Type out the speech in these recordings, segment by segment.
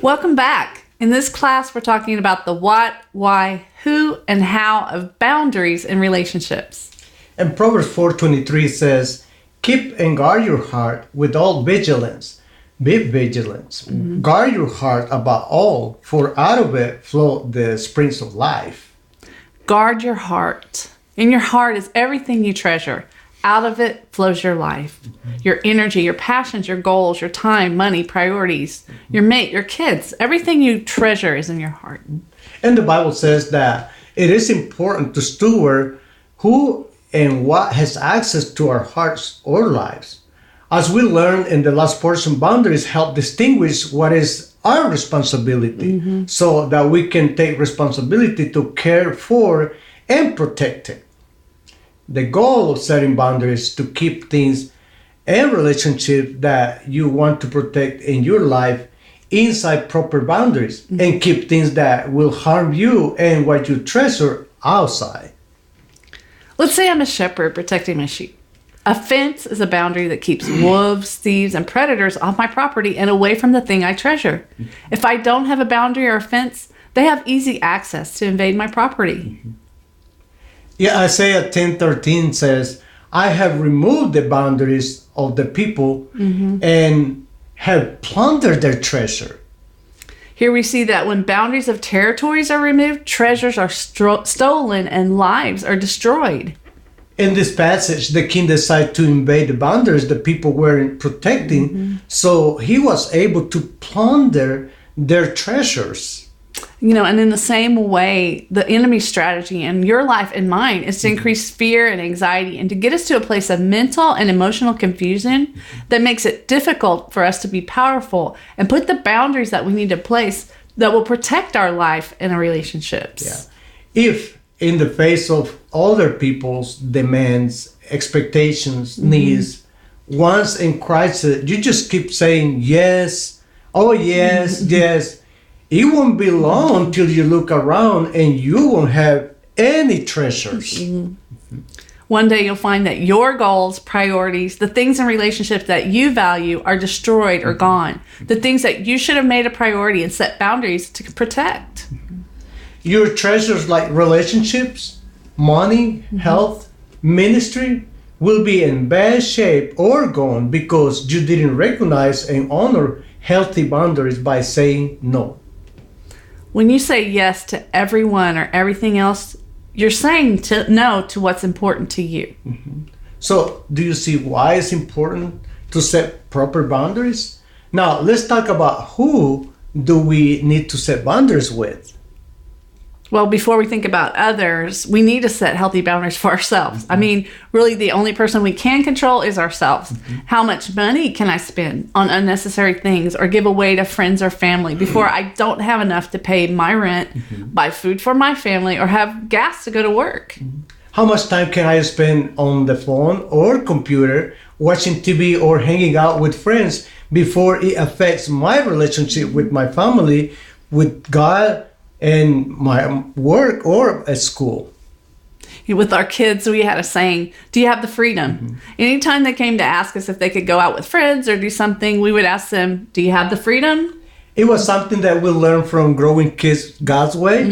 Welcome back. In this class, we're talking about the what, why, who, and how of boundaries in relationships. And Proverbs 4:23 says, "Keep and guard your heart with all vigilance." Be vigilant. Guard your heart above all, for out of it flow the springs of life. Guard your heart. In your heart is everything you treasure. Out of it flows your life, your energy, your passions, your goals, your time, money, priorities, your mate, your kids. Everything you treasure is in your heart. And the Bible says that it is important to steward who and what has access to our hearts or lives. As we learned in the last portion, boundaries help distinguish what is our responsibility so that we can take responsibility to care for and protect it. The goal of setting boundaries is to keep things and relationships that you want to protect in your life inside proper boundaries and keep things that will harm you and what you treasure outside. Let's say I'm a shepherd protecting my sheep. A fence is a boundary that keeps wolves, thieves, and predators off my property and away from the thing I treasure. If I don't have a boundary or a fence, they have easy access to invade my property. Yeah, Isaiah 10:13 says, "I have removed the boundaries of the people and have plundered their treasure." Here we see that when boundaries of territories are removed, treasures are stolen and lives are destroyed. In this passage, the king decided to invade the boundaries the people weren't protecting, so he was able to plunder their treasures. You know, and in the same way, the enemy's strategy in your life and mine is to increase fear and anxiety and to get us to a place of mental and emotional confusion that makes it difficult for us to be powerful and put the boundaries that we need in place that will protect our life and our relationships. Yeah. If in the face of other people's demands, expectations, needs, once in crisis, you just keep saying yes, oh yes, yes. It won't be long until you look around and you won't have any treasures. One day you'll find that your goals, priorities, the things in relationships that you value are destroyed or gone. The things that you should have made a priority and set boundaries to protect. Your treasures like relationships, money, health, ministry will be in bad shape or gone because you didn't recognize and honor healthy boundaries by saying no. When you say yes to everyone or everything else, you're saying no to what's important to you. So, do you see why it's important to set proper boundaries? Now, let's talk about who do we need to set boundaries with. Well, before we think about others, we need to set healthy boundaries for ourselves. I mean, really, the only person we can control is ourselves. How much money can I spend on unnecessary things or give away to friends or family before I don't have enough to pay my rent, buy food for my family, or have gas to go to work? How much time can I spend on the phone or computer watching TV or hanging out with friends before it affects my relationship with my family, with God, and my work or at school? With our kids, we had a saying, do you have the freedom? Anytime they came to ask us if they could go out with friends or do something, we would ask them, do you have the freedom? It was something that we learned from Growing Kids God's Way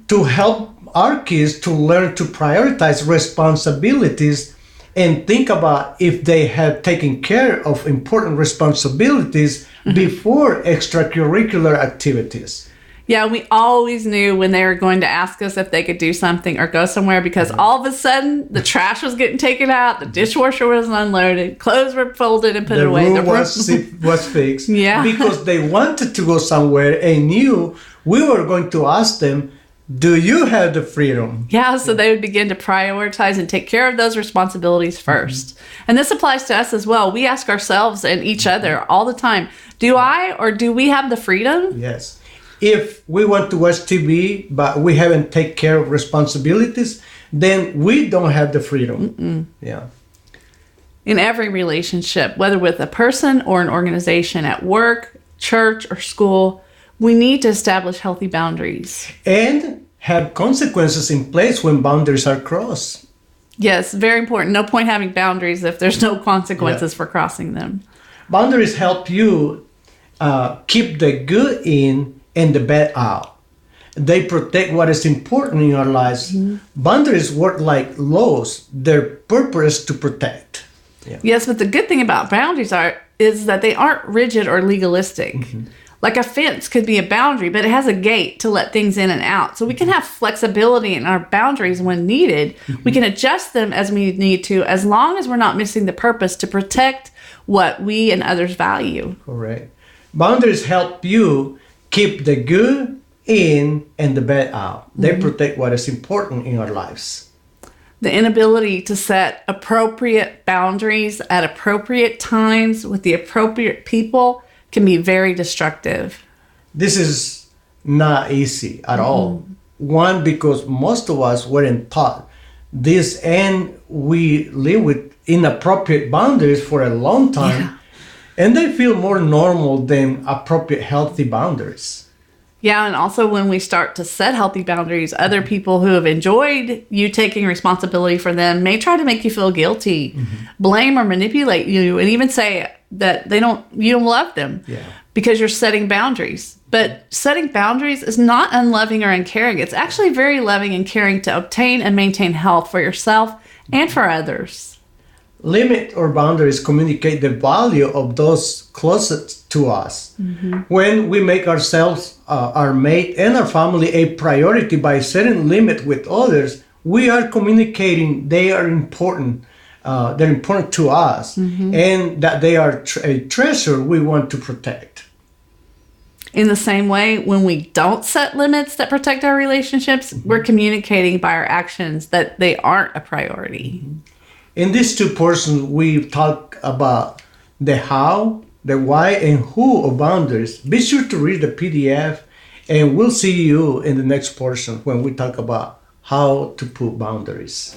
to help our kids to learn to prioritize responsibilities and think about if they have taken care of important responsibilities before extracurricular activities. Yeah, we always knew when they were going to ask us if they could do something or go somewhere because all of a sudden the trash was getting taken out, the dishwasher was unloaded, clothes were folded and put away. The room was fixed. Yeah. Because they wanted to go somewhere and knew we were going to ask them, do you have the freedom? Yeah, so they would begin to prioritize and take care of those responsibilities first. And this applies to us as well. We ask ourselves and each other all the time, do I or do we have the freedom? Yes. If we want to watch TV, but we haven't taken care of responsibilities, then we don't have the freedom. Yeah. In every relationship, whether with a person or an organization, at work, church, or school, we need to establish healthy boundaries. And have consequences in place when boundaries are crossed. Yes, very important. No point having boundaries if there's no consequences for crossing them. Boundaries help you keep the good in and the bad out. They protect what is important in our lives. Boundaries work like laws. Their purpose is to protect. Yes, but the good thing about boundaries is that they aren't rigid or legalistic. Like a fence could be a boundary, but it has a gate to let things in and out. So we can have flexibility in our boundaries when needed. We can adjust them as we need to, as long as we're not missing the purpose to protect what we and others value. Correct. Boundaries help you keep the good in and the bad out. They protect what is important in our lives. The inability to set appropriate boundaries at appropriate times with the appropriate people can be very destructive. This is not easy at all. One, because most of us weren't taught this, and we live with inappropriate boundaries for a long time, and they feel more normal than appropriate, healthy boundaries. Yeah, and also when we start to set healthy boundaries, other people who have enjoyed you taking responsibility for them may try to make you feel guilty, blame or manipulate you, and even say that you don't love them because you're setting boundaries. But setting boundaries is not unloving or uncaring. It's actually very loving and caring to obtain and maintain health for yourself and for others. Limit or boundaries communicate the value of those closest to us. When we make ourselves, our mate, and our family a priority by setting limit with others, we are communicating they are important. They're important to us, and that they are a treasure we want to protect. In the same way, when we don't set limits that protect our relationships, we're communicating by our actions that they aren't a priority. In these two portions, we talk about the how, the why, and who of boundaries. Be sure to read the PDF, and we'll see you in the next portion when we talk about how to put boundaries.